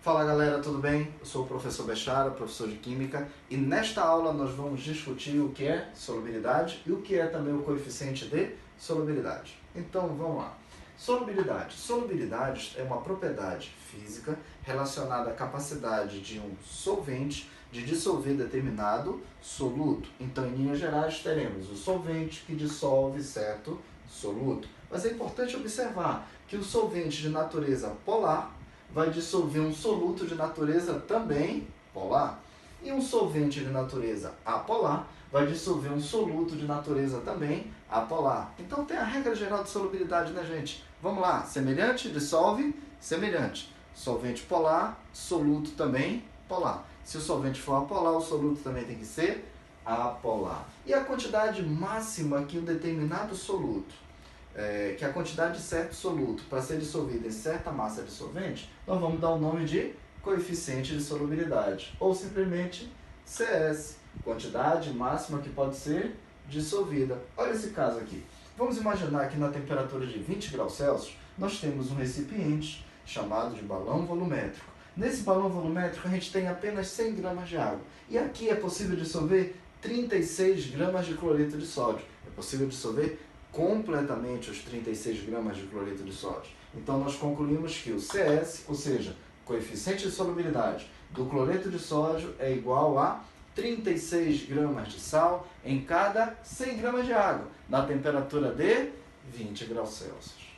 Fala galera, tudo bem? Eu sou o professor Bechara, professor de Química, e nesta aula nós vamos discutir o que é solubilidade e o que é também o coeficiente de solubilidade. Então vamos lá. Solubilidade. Solubilidade é uma propriedade física relacionada à capacidade de um solvente de dissolver determinado soluto. Então, em linhas gerais, teremos o solvente que dissolve certo soluto. Mas é importante observar que o solvente de natureza polar vai dissolver um soluto de natureza também polar. E um solvente de natureza apolar vai dissolver um soluto de natureza também apolar. Então tem a regra geral de solubilidade, né, gente? Vamos lá, semelhante, dissolve, semelhante. Solvente polar, soluto também polar. Se o solvente for apolar, o soluto também tem que ser apolar. E a quantidade máxima que um determinado soluto, que a quantidade de certo soluto para ser dissolvido em certa massa de solvente, nós vamos dar o nome de coeficiente de solubilidade, ou simplesmente CS, quantidade máxima que pode ser dissolvida. Olha esse caso aqui. Vamos imaginar que na temperatura de 20 graus Celsius, nós temos um recipiente chamado de balão volumétrico. Nesse balão volumétrico a gente tem apenas 100 gramas de água. E aqui é possível dissolver 36 gramas de cloreto de sódio. É possível dissolver completamente os 36 gramas de cloreto de sódio. Então nós concluímos que o CS, ou seja, coeficiente de solubilidade do cloreto de sódio é igual a 36 gramas de sal em cada 100 gramas de água, na temperatura de 20 graus Celsius.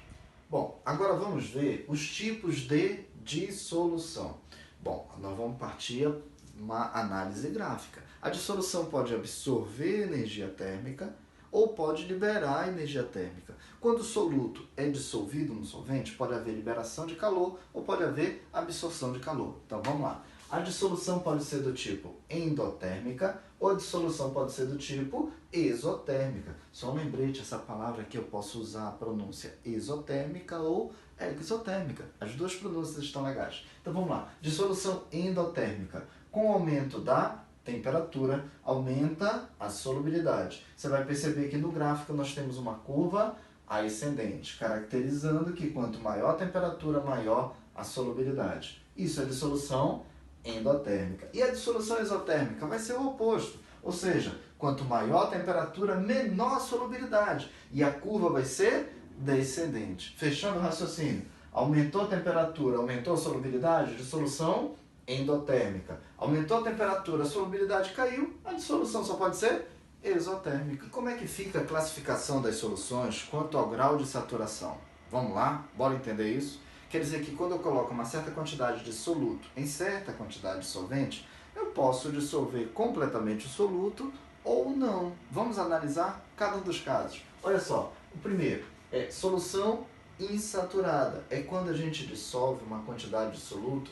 Bom, agora vamos ver os tipos de dissolução. Bom, nós vamos partir a uma análise gráfica. A dissolução pode absorver energia térmica ou pode liberar energia térmica. Quando o soluto é dissolvido no solvente, pode haver liberação de calor ou pode haver absorção de calor. Então vamos lá. A dissolução pode ser do tipo endotérmica ou a dissolução pode ser do tipo exotérmica. Só um lembrete, essa palavra aqui eu posso usar a pronúncia exotérmica ou exotérmica. As duas pronúncias estão legais. Então vamos lá. Dissolução endotérmica. Com o aumento da temperatura, aumenta a solubilidade. Você vai perceber que no gráfico nós temos uma curva ascendente, caracterizando que quanto maior a temperatura, maior a solubilidade. Isso é dissolução endotérmica. E a dissolução exotérmica vai ser o oposto, ou seja, quanto maior a temperatura, menor a solubilidade. E a curva vai ser descendente. Fechando o raciocínio, aumentou a temperatura, aumentou a solubilidade, dissolução endotérmica. Aumentou a temperatura, a solubilidade caiu, a dissolução só pode ser exotérmica. E como é que fica a classificação das soluções quanto ao grau de saturação? Vamos lá? Bora entender isso? Quer dizer que quando eu coloco uma certa quantidade de soluto em certa quantidade de solvente, eu posso dissolver completamente o soluto ou não. Vamos analisar cada um dos casos. Olha só, o primeiro é solução insaturada. É quando a gente dissolve uma quantidade de soluto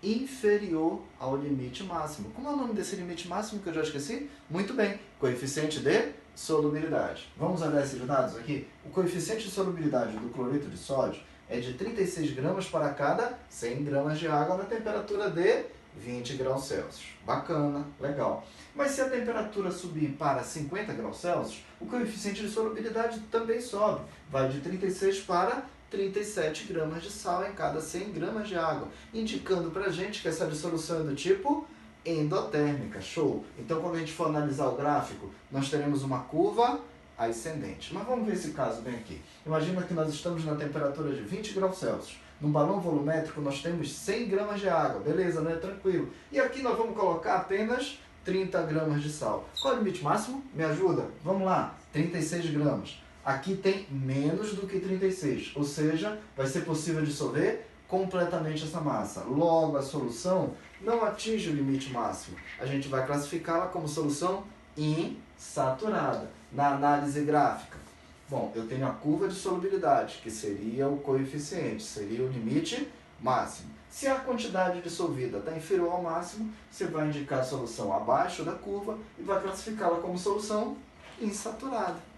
inferior ao limite máximo. Como é o nome desse limite máximo que eu já esqueci? Muito bem, coeficiente de solubilidade. Vamos olhar esses dados aqui? O coeficiente de solubilidade do cloreto de sódio é de 36 gramas para cada 100 gramas de água na temperatura de 20 graus Celsius. Bacana, legal. Mas se a temperatura subir para 50 graus Celsius, o coeficiente de solubilidade também sobe. Vai de 36 para 37 gramas de sal em cada 100 gramas de água, indicando para a gente que essa dissolução é do tipo endotérmica. Show! Então, quando a gente for analisar o gráfico, nós teremos uma curva ascendente. Mas vamos ver esse caso bem aqui. Imagina que nós estamos na temperatura de 20 graus Celsius. No balão volumétrico, nós temos 100 gramas de água. Beleza, né? Tranquilo. E aqui nós vamos colocar apenas 30 gramas de sal. Qual é o limite máximo? Me ajuda? Vamos lá. 36 gramas. Aqui tem menos do que 36, ou seja, vai ser possível dissolver completamente essa massa. Logo, a solução não atinge o limite máximo. A gente vai classificá-la como solução insaturada. Na análise gráfica, bom, eu tenho a curva de solubilidade, que seria o coeficiente, seria o limite máximo. Se a quantidade dissolvida está inferior ao máximo, você vai indicar a solução abaixo da curva e vai classificá-la como solução insaturada.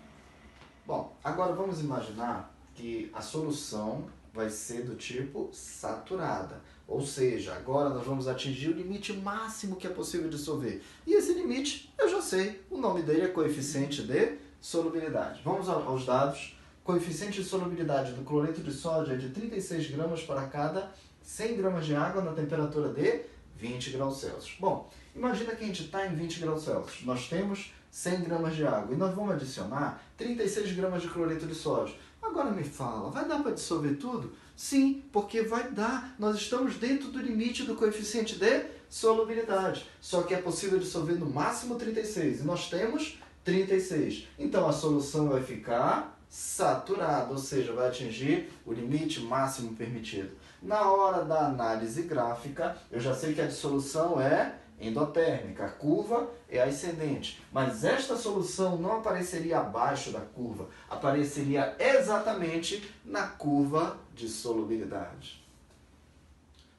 Bom, agora vamos imaginar que a solução vai ser do tipo saturada. Ou seja, agora nós vamos atingir o limite máximo que é possível dissolver. E esse limite, eu já sei, o nome dele é coeficiente de solubilidade. Vamos aos dados. Coeficiente de solubilidade do cloreto de sódio é de 36 gramas para cada 100 gramas de água na temperatura de 20 graus Celsius. Bom, imagina que a gente está em 20 graus Celsius. Nós temos 100 gramas de água e nós vamos adicionar 36 gramas de cloreto de sódio. Agora me fala, vai dar para dissolver tudo? Sim, porque vai dar. Nós estamos dentro do limite do coeficiente de solubilidade. Só que é possível dissolver no máximo 36 e nós temos 36. Então a solução vai ficar saturada, ou seja, vai atingir o limite máximo permitido. Na hora da análise gráfica, eu já sei que a dissolução é endotérmica, a curva é ascendente, mas esta solução não apareceria abaixo da curva, apareceria exatamente na curva de solubilidade.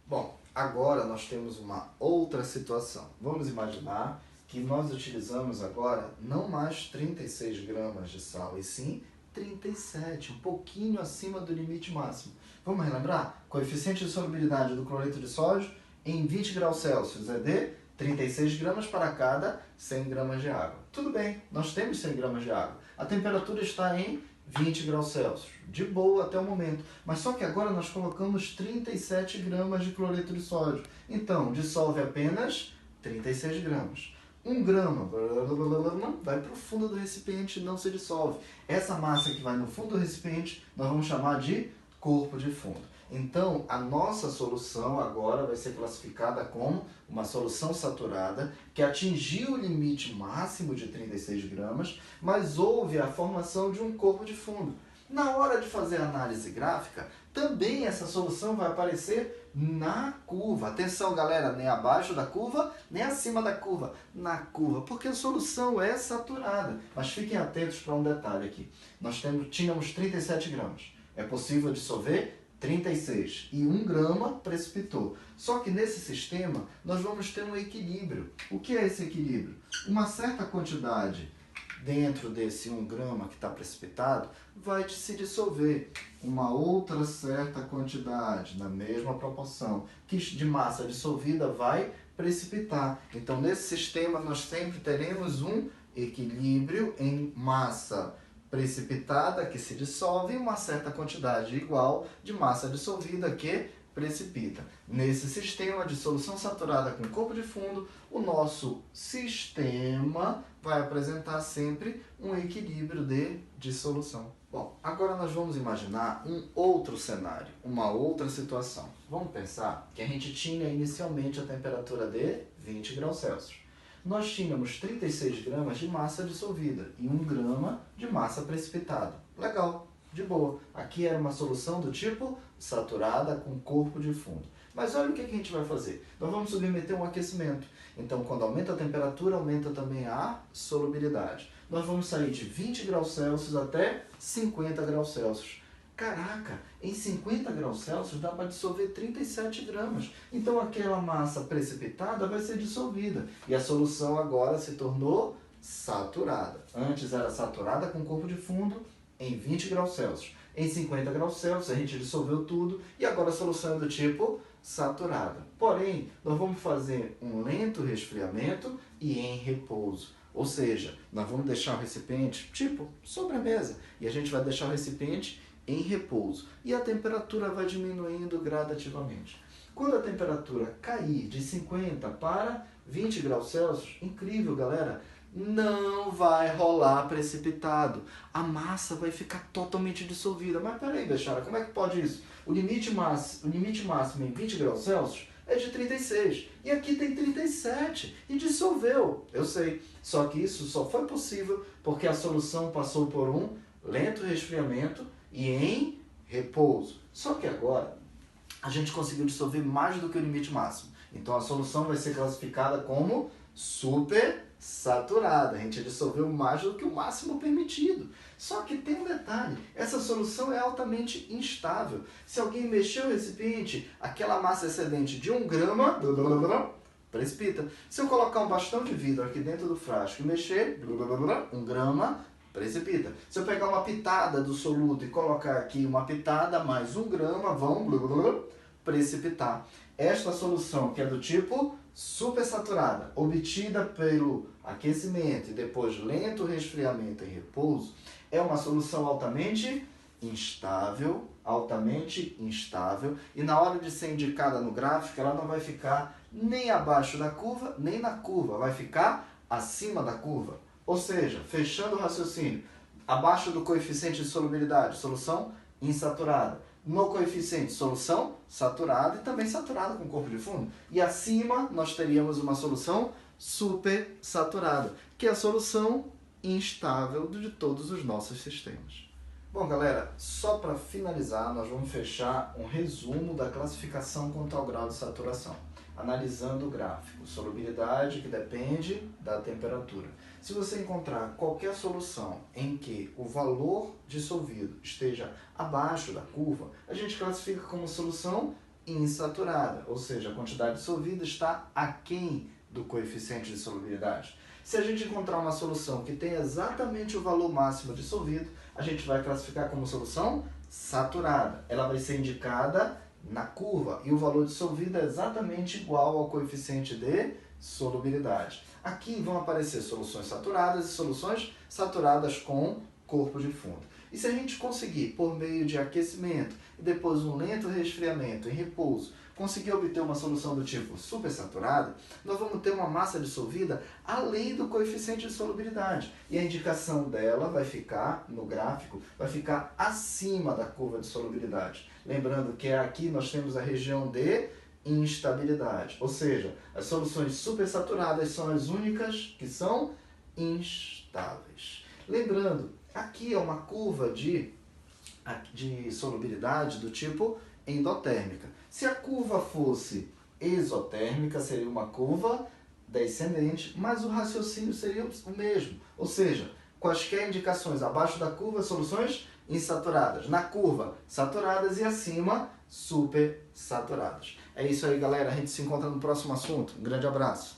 Bom, agora nós temos uma outra situação. Vamos imaginar que nós utilizamos agora não mais 36 gramas de sal, e sim 37, um pouquinho acima do limite máximo. Vamos relembrar? Coeficiente de solubilidade do cloreto de sódio em 20 graus Celsius é de 36 gramas para cada 100 gramas de água. Tudo bem, nós temos 100 gramas de água. A temperatura está em 20 graus Celsius. De boa até o momento. Mas só que agora nós colocamos 37 gramas de cloreto de sódio. Então, dissolve apenas 36 gramas. 1 grama vai para o fundo do recipiente e não se dissolve. Essa massa que vai no fundo do recipiente nós vamos chamar de corpo de fundo. Então, a nossa solução agora vai ser classificada como uma solução saturada que atingiu o limite máximo de 36 gramas, mas houve a formação de um corpo de fundo. Na hora de fazer a análise gráfica, também essa solução vai aparecer na curva. Atenção, galera, nem abaixo da curva, nem acima da curva. Na curva, porque a solução é saturada. Mas fiquem atentos para um detalhe aqui. Nós tínhamos 37 gramas. É possível dissolver 36 e 1 grama precipitou. Só que nesse sistema nós vamos ter um equilíbrio. O que é esse equilíbrio? Uma certa quantidade dentro desse 1 grama que está precipitado vai se dissolver. Uma outra certa quantidade, na mesma proporção, que de massa dissolvida vai precipitar. Então nesse sistema nós sempre teremos um equilíbrio em massa precipitada que se dissolve e uma certa quantidade igual de massa dissolvida que precipita. Nesse sistema de solução saturada com corpo de fundo, o nosso sistema vai apresentar sempre um equilíbrio de dissolução. Bom, agora nós vamos imaginar um outro cenário, uma outra situação. Vamos pensar que a gente tinha inicialmente a temperatura de 20 graus Celsius. Nós tínhamos 36 gramas de massa dissolvida e 1 grama de massa precipitada. Legal, de boa. Aqui era uma solução do tipo saturada com corpo de fundo. Mas olha o que a gente vai fazer. Nós vamos submeter um aquecimento. Então, quando aumenta a temperatura, aumenta também a solubilidade. Nós vamos sair de 20 graus Celsius até 50 graus Celsius. Caraca, em 50 graus Celsius dá para dissolver 37 gramas. Então aquela massa precipitada vai ser dissolvida. E a solução agora se tornou saturada. Antes era saturada com corpo de fundo em 20 graus Celsius. Em 50 graus Celsius a gente dissolveu tudo e agora a solução é do tipo saturada. Porém, nós vamos fazer um lento resfriamento e em repouso. Ou seja, nós vamos deixar o recipiente tipo sobremesa. E a gente vai deixar o recipiente em repouso e a temperatura vai diminuindo gradativamente. Quando a temperatura cair de 50 para 20 graus Celsius, incrível, galera, não vai rolar precipitado. A massa vai ficar totalmente dissolvida. Mas peraí, Bechara, como é que pode isso? O limite máximo em 20 graus Celsius é de 36. E aqui tem 37. E dissolveu. Eu sei. Só que isso só foi possível porque a solução passou por um lento resfriamento e em repouso. Só que agora a gente conseguiu dissolver mais do que o limite máximo. Então a solução vai ser classificada como super saturada. A gente dissolveu mais do que o máximo permitido. Só que tem um detalhe, essa solução é altamente instável. Se alguém mexer o recipiente, aquela massa excedente de 1 grama precipita. Se eu colocar um bastão de vidro aqui dentro do frasco e mexer, 1 grama precipita. Se eu pegar uma pitada do soluto e colocar aqui uma pitada mais 1 grama, vão precipitar. Esta solução, que é do tipo supersaturada, obtida pelo aquecimento e depois lento resfriamento em repouso, é uma solução altamente instável, altamente instável, e na hora de ser indicada no gráfico, ela não vai ficar nem abaixo da curva, nem na curva, vai ficar acima da curva. Ou seja, fechando o raciocínio, abaixo do coeficiente de solubilidade, solução insaturada. No coeficiente, solução saturada e também saturada com corpo de fundo. E acima, nós teríamos uma solução supersaturada, que é a solução instável de todos os nossos sistemas. Bom, galera, só para finalizar, nós vamos fechar um resumo da classificação quanto ao grau de saturação, analisando o gráfico. Solubilidade que depende da temperatura. Se você encontrar qualquer solução em que o valor dissolvido esteja abaixo da curva, a gente classifica como solução insaturada, ou seja, a quantidade dissolvida está aquém do coeficiente de solubilidade. Se a gente encontrar uma solução que tem exatamente o valor máximo dissolvido, a gente vai classificar como solução saturada. Ela vai ser indicada na curva e o valor dissolvido é exatamente igual ao coeficiente de solubilidade. Aqui vão aparecer soluções saturadas e soluções saturadas com corpo de fundo. E se a gente conseguir, por meio de aquecimento e depois um lento resfriamento em repouso, conseguir obter uma solução do tipo supersaturada, nós vamos ter uma massa dissolvida além do coeficiente de solubilidade. E a indicação dela vai ficar, no gráfico, vai ficar acima da curva de solubilidade. Lembrando que aqui nós temos a região de instabilidade. Ou seja, as soluções supersaturadas são as únicas que são instáveis. Lembrando, aqui é uma curva de solubilidade do tipo endotérmica. Se a curva fosse exotérmica, seria uma curva descendente, mas o raciocínio seria o mesmo. Ou seja, quaisquer indicações abaixo da curva, soluções insaturadas. Na curva, saturadas e acima, supersaturadas. É isso aí, galera. A gente se encontra no próximo assunto. Um grande abraço.